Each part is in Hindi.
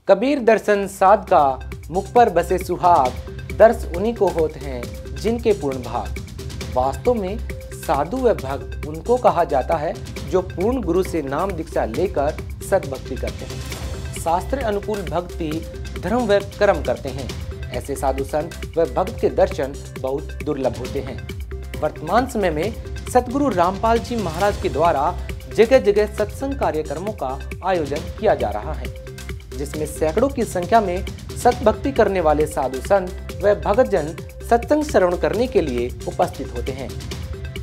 कबीर दर्शन साध का मुख पर बसे सुहाग, दर्श उन्हीं को होते हैं जिनके पूर्ण भाग। वास्तव में साधु व भक्त उनको कहा जाता है जो पूर्ण गुरु से नाम दीक्षा लेकर सद्भक्ति करते हैं, शास्त्र अनुकूल भक्ति धर्म व कर्म करते हैं। ऐसे साधु संत व भक्त के दर्शन बहुत दुर्लभ होते हैं। वर्तमान समय में सतगुरु रामपाल जी महाराज के द्वारा जगह जगह सत्संग कार्यक्रमों का आयोजन किया जा रहा है, जिसमें सैकड़ों की संख्या में सतभक्ति करने वाले साधु संत व भक्तजन सत्संग श्रवण करने के लिए उपस्थित होते हैं।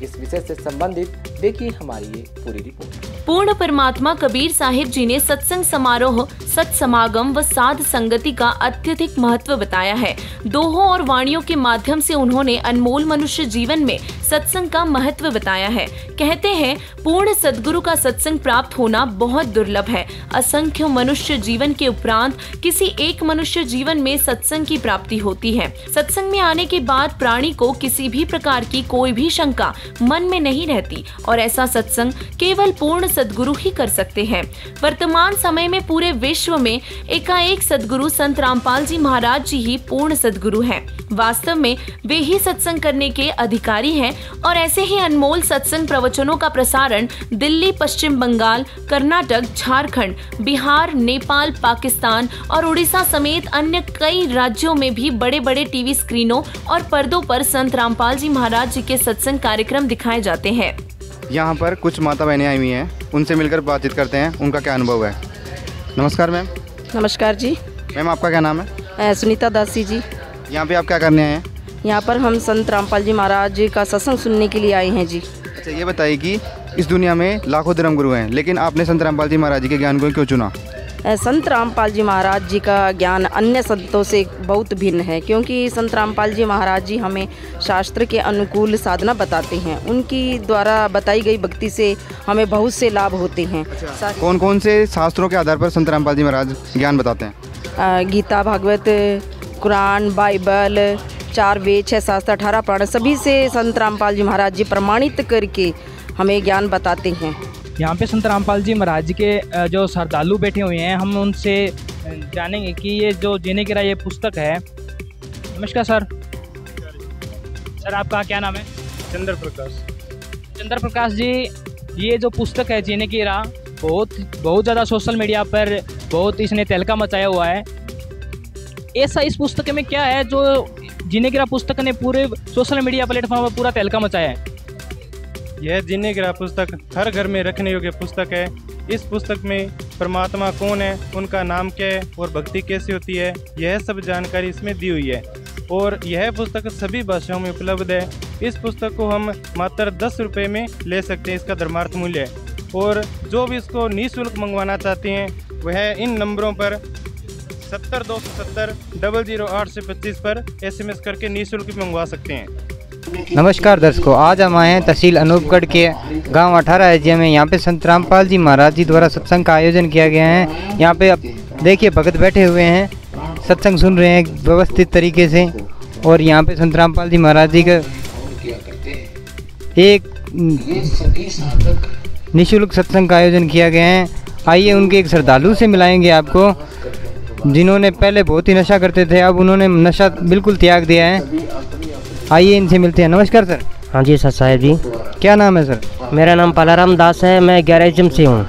इस विषय से संबंधित देखिए हमारी ये पूरी रिपोर्ट। पूर्ण परमात्मा कबीर साहिब जी ने सत्संग समारोह, सत्समागम व साध संगति का अत्यधिक महत्व बताया है। दोहों और वाणियों के माध्यम से उन्होंने अनमोल मनुष्य जीवन में सत्संग का महत्व बताया है। कहते हैं पूर्ण सद्गुरु का सत्संग प्राप्त होना बहुत दुर्लभ है। असंख्य मनुष्य जीवन के उपरांत किसी एक मनुष्य जीवन में सत्संग की प्राप्ति होती है। सत्संग में आने के बाद प्राणी को किसी भी प्रकार की कोई भी शंका मन में नहीं रहती और ऐसा सत्संग केवल पूर्ण सद्गुरु ही कर सकते हैं। वर्तमान समय में पूरे विश्व में एकाएक सद्गुरु संत रामपाल जी महाराज जी ही पूर्ण सद्गुरु हैं। वास्तव में वे ही सत्संग करने के अधिकारी हैं और ऐसे ही अनमोल सत्संग प्रवचनों का प्रसारण दिल्ली, पश्चिम बंगाल, कर्नाटक, झारखंड, बिहार, नेपाल, पाकिस्तान और उड़ीसा समेत अन्य कई राज्यों में भी बड़े बड़े टीवी स्क्रीनों और पर्दों पर संत रामपाल जी महाराज जी के सत्संग कार्यक्रम दिखाए जाते हैं। यहाँ पर कुछ माता बहनें आई हुई हैं, उनसे मिलकर बातचीत करते हैं, उनका क्या अनुभव है। नमस्कार मैम। नमस्कार जी। मैम आपका क्या नाम है? सुनीता दासी जी। यहाँ पे आप क्या करने आए हैं? यहाँ पर हम संत रामपाल जी महाराज जी का सत्संग सुनने के लिए आए हैं जी। अच्छा, ये बताइए कि इस दुनिया में लाखों धर्म गुरु हैं, लेकिन आपने संत रामपाल जी महाराज जी के ज्ञान को क्यों चुना? संत रामपाल जी महाराज जी का ज्ञान अन्य संतों से बहुत भिन्न है, क्योंकि संत रामपाल जी महाराज जी हमें शास्त्र के अनुकूल साधना बताते हैं। उनकी द्वारा बताई गई भक्ति से हमें बहुत से लाभ होते हैं। कौन कौन से शास्त्रों के आधार पर संत रामपाल जी महाराज ज्ञान बताते हैं? गीता, भागवत, कुरान, बाइबल, 4 वेद, 6 शास्त्र, 18 पुराण, सभी से संत रामपाल जी महाराज जी प्रमाणित करके हमें ज्ञान बताते हैं। यहाँ पे संत रामपाल जी महाराज जी के जो श्रद्धालु बैठे हुए हैं, हम उनसे जानेंगे कि ये जो जीने की राह ये पुस्तक है। नमस्कार सर। सर आपका क्या नाम है? चंद्र प्रकाश। चंद्र प्रकाश जी, ये जो पुस्तक है जीने की राह बहुत ज़्यादा सोशल मीडिया पर बहुत इसने तहलका मचाया हुआ है। ऐसा इस पुस्तक में क्या है जो जीने की राह पुस्तक ने पूरे सोशल मीडिया प्लेटफॉर्म पर पूरा तहलका मचाया है? यह जीने की राह पुस्तक हर घर में रखने योग्य पुस्तक है। इस पुस्तक में परमात्मा कौन है, उनका नाम क्या है और भक्ति कैसी होती है, यह सब जानकारी इसमें दी हुई है और यह पुस्तक सभी भाषाओं में उपलब्ध है। इस पुस्तक को हम मात्र 10 रुपये में ले सकते हैं, इसका धर्मार्थ मूल्य है। और जो भी इसको निःशुल्क मंगवाना चाहते हैं वह इन नंबरों पर 70 270 008 से 25 पर SMS करके निःशुल्क मंगवा सकते हैं। नमस्कार दर्शकों, आज हम आए हैं तहसील अनूपगढ़ के गांव 18 एजिया में। यहाँ पे संत रामपाल जी महाराज जी द्वारा सत्संग का आयोजन किया गया है। यहाँ पे अब देखिए भगत बैठे हुए हैं, सत्संग सुन रहे हैं व्यवस्थित तरीके से। और यहाँ पे संत रामपाल जी महाराज जी का एक निःशुल्क सत्संग का आयोजन किया गया है। आइए उनके एक श्रद्धालु से मिलाएंगे आपको, जिन्होंने पहले बहुत ही नशा करते थे, अब उन्होंने नशा बिल्कुल त्याग दिया है। आइए इनसे मिलते हैं। नमस्कार सर। हाँ जी सर साहेब जी। क्या नाम है सर? मेरा नाम पालाराम दास है, मैं 11 एजियम से हूँ।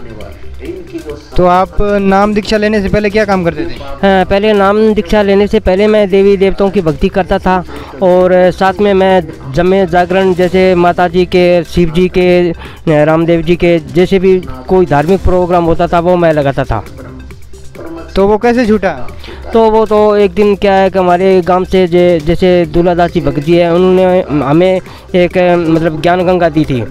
तो आप नाम दीक्षा लेने से पहले क्या काम करते थे? हाँ, पहले नाम दीक्षा लेने से पहले मैं देवी देवताओं की भक्ति करता था और साथ में मैं जमे जागरण जैसे माता जी के, शिव जी के, रामदेव जी के जैसे भी कोई धार्मिक प्रोग्राम होता था वो मैं लगाता था। तो वो कैसे छूटा? तो वो तो एक दिन क्या है कि हमारे गांव से जैसे दूल्हादास जी भगत जी है, उन्होंने हमें एक मतलब ज्ञान गंगा दी थी।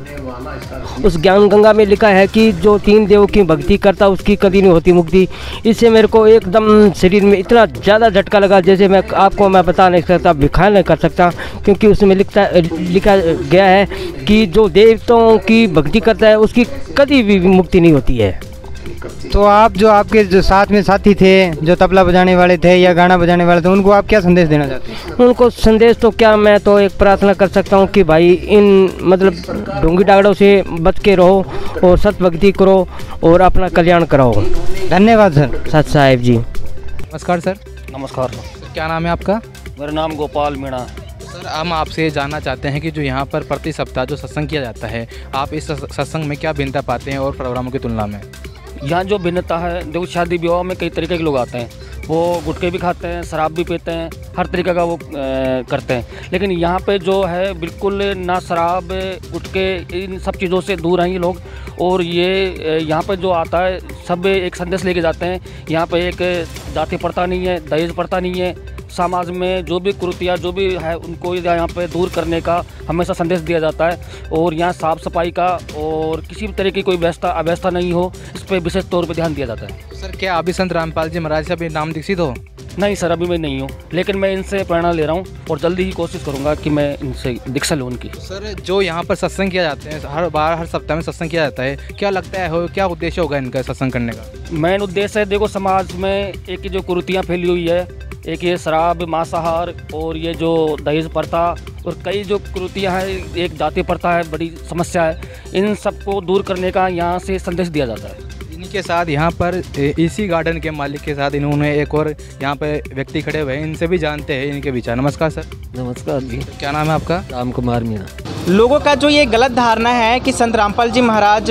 उस ज्ञान गंगा में लिखा है कि जो 3 देवों की भक्ति करता उसकी कभी नहीं होती मुक्ति। इससे मेरे को एकदम शरीर में इतना ज़्यादा झटका लगा, जैसे मैं बता नहीं सकता, बयान नहीं कर सकता, क्योंकि उसमें लिखा गया है कि जो देवताओं की भक्ति करता है उसकी कभी भी मुक्ति नहीं होती है। तो आप जो आपके जो साथ में साथी थे, जो तबला बजाने वाले थे या गाना बजाने वाले थे, उनको आप क्या संदेश देना चाहते हैं? उनको संदेश तो क्या, मैं तो एक प्रार्थना कर सकता हूँ कि भाई इन मतलब ढोंगी डागड़ों से बच के रहो और सत भक्ति करो और अपना कल्याण कराओ। धन्यवाद सर। सत साहिब जी। नमस्कार सर। नमस्कार। क्या नाम है आपका? मेरा नाम गोपाल मीणा है। सर, हम आपसे जानना चाहते हैं कि जो यहाँ पर प्रति सप्ताह जो सत्संग किया जाता है, आप इस सत्संग में क्या भिन्नता पाते हैं और प्रोग्रामों की तुलना में? यहाँ जो भिन्नता है, देखो शादी विवाह में कई तरीके के लोग आते हैं, वो गुटखे भी खाते हैं, शराब भी पीते हैं, हर तरीके का वो करते हैं। लेकिन यहाँ पे जो है बिल्कुल ना शराब, गुटखे, इन सब चीज़ों से दूर हैं ये लोग। और ये यहाँ पे जो आता है सब एक संदेश लेके जाते हैं। यहाँ पे एक जाति प्रथा नहीं है, दहेज प्रथा नहीं है, समाज में जो भी कुरीतियाँ जो भी है उनको यहाँ पे दूर करने का हमेशा संदेश दिया जाता है। और यहाँ साफ़ सफाई का और किसी भी तरह की कोई अव्यवस्था नहीं हो, इस पर विशेष तौर पर ध्यान दिया जाता है। सर, क्या अभी संत रामपाल जी महाराज से अभी नाम दीक्षित हो? नहीं सर, अभी मैं नहीं हूँ, लेकिन मैं इनसे प्रेरणा ले रहा हूँ और जल्दी ही कोशिश करूँगा कि मैं इनसे दीक्षा लूँ उनकी। सर, जो यहाँ पर सत्संग किया जाते हैं, हर सप्ताह में सत्संग किया जाता है, क्या लगता है क्या उद्देश्य होगा इनका सत्संग करने का? मेन उद्देश्य है, देखो समाज में एक जो कुरीतियाँ फैली हुई है, एक ये शराब, मांसाहार और ये जो दहेज प्रथा और कई जो कुरीतियाँ हैं, एक जाति प्रथा है, बड़ी समस्या है। इन सबको दूर करने का यहाँ से संदेश दिया जाता है। इनके साथ यहाँ पर इसी गार्डन के मालिक के साथ इन्होंने एक और यहाँ पे व्यक्ति खड़े हुए हैं, इनसे भी जानते हैं इनके विचार। नमस्कार सर। नमस्कार जी। क्या नाम है आपका? राम कुमार मीणा। लोगों का जो ये गलत धारणा है कि संत रामपाल जी महाराज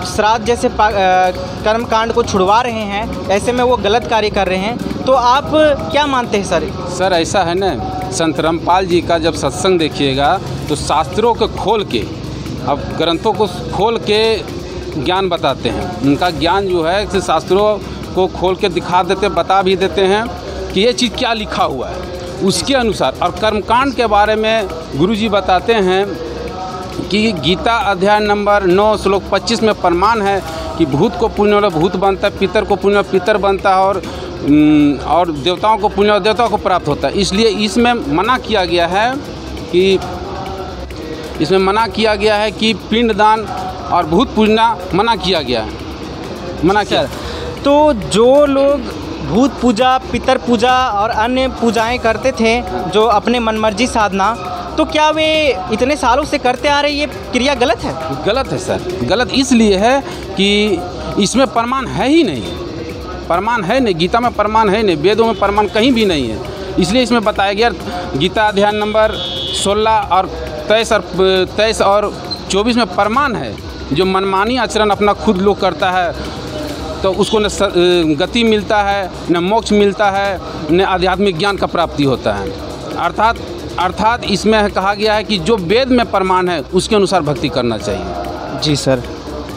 श्राद्ध जैसे कर्म कांड को छुड़वा रहे हैं, ऐसे में वो गलत कार्य कर रहे हैं, तो आप क्या मानते हैं सर? सर, ऐसा है ना, संत रामपाल जी का जब सत्संग देखिएगा तो शास्त्रों को खोल के, अब ग्रंथों को खोल के ज्ञान बताते हैं। उनका ज्ञान जो है कि शास्त्रों को खोल के दिखा देते, बता भी देते हैं कि ये चीज़ क्या लिखा हुआ है उसके अनुसार। और कर्मकांड के बारे में गुरुजी बताते हैं कि गीता अध्याय नंबर 9 श्लोक 25 में प्रमाण है कि भूत को पुण्य वाला भूत बनता है, पितर को पुण्य पितर बनता है, और देवताओं को पुण्य देवताओं को प्राप्त होता है। इसलिए इसमें मना किया गया है कि पिंडदान और भूत पूजना मना किया गया है। तो जो लोग भूत पूजा, पितर पूजा और अन्य पूजाएं करते थे, जो अपने मनमर्जी साधना, तो क्या वे इतने सालों से करते आ रहे, ये क्रिया गलत है? गलत है सर। गलत इसलिए है कि इसमें प्रमाण है ही नहीं, प्रमाण है नहीं, गीता में प्रमाण है नहीं, वेदों में प्रमाण कहीं भी नहीं है। इसलिए इसमें बताया गया, गीता अध्याय नंबर 16 और 23 और 24 में प्रमाण है। जो मनमानी आचरण अपना खुद लोग करता है तो उसको न गति मिलता है, न मोक्ष मिलता है, न आध्यात्मिक ज्ञान का प्राप्ति होता है। अर्थात इसमें कहा गया है कि जो वेद में प्रमाण है उसके अनुसार भक्ति करना चाहिए। जी सर।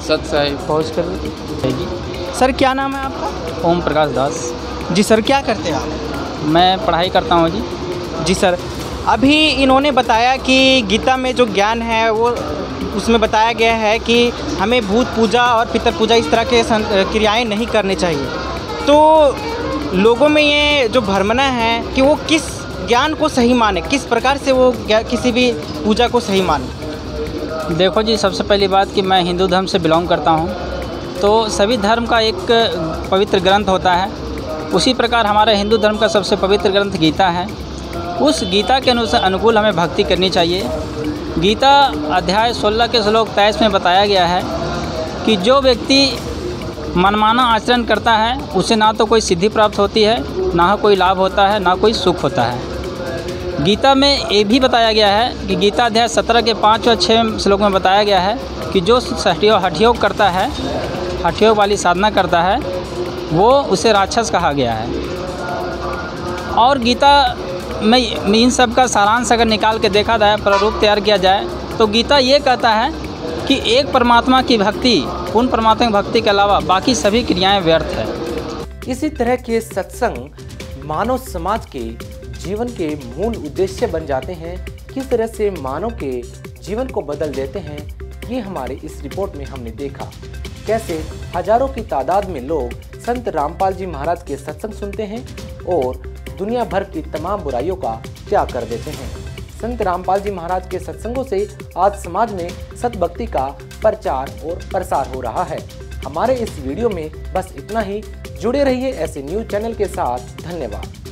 सत्साई पहुँच कर। सर, क्या नाम है आपका? ओम प्रकाश दास। जी सर, क्या करते हैं आप? मैं पढ़ाई करता हूँ जी। जी सर, अभी इन्होंने बताया कि गीता में जो ज्ञान है वो उसमें बताया गया है कि हमें भूत पूजा और पितर पूजा इस तरह के क्रियाएं नहीं करनी चाहिए। तो लोगों में ये जो भ्रमना है कि वो किस ज्ञान को सही माने, किस प्रकार से वो किसी भी पूजा को सही माने? देखो जी, सबसे पहली बात कि मैं हिंदू धर्म से बिलोंग करता हूँ, तो सभी धर्म का एक पवित्र ग्रंथ होता है। उसी प्रकार हमारे हिंदू धर्म का सबसे पवित्र ग्रंथ गीता है। उस गीता के अनुकूल हमें भक्ति करनी चाहिए। गीता अध्याय 16 के श्लोक 23 में बताया गया है कि जो व्यक्ति मनमाना आचरण करता है उसे ना तो कोई सिद्धि प्राप्त होती है, ना कोई लाभ होता है, ना कोई सुख होता है। गीता में ये भी बताया गया है कि गीता अध्याय 17 के 5 और 6 श्लोक में बताया गया है कि जो हठयोग करता है, हठयोग वाली साधना करता है, वो उसे राक्षस कहा गया है। और गीता में इन सब का सारांश अगर निकाल के देखा जाए, प्रारूप तैयार किया जाए, तो गीता ये कहता है कि एक परमात्मा की भक्ति, उन परमात्मा की भक्ति के अलावा बाकी सभी क्रियाएं व्यर्थ है। इसी तरह के सत्संग मानव समाज के जीवन के मूल उद्देश्य बन जाते हैं। किस तरह से मानव के जीवन को बदल देते हैं, ये हमारे इस रिपोर्ट में हमने देखा। कैसे हजारों की तादाद में लोग संत रामपाल जी महाराज के सत्संग सुनते हैं और दुनिया भर की तमाम बुराइयों का त्याग कर देते हैं। संत रामपाल जी महाराज के सत्संगों से आज समाज में सतभक्ति का प्रचार और प्रसार हो रहा है। हमारे इस वीडियो में बस इतना ही। जुड़े रहिए ऐसे न्यूज़ चैनल के साथ। धन्यवाद।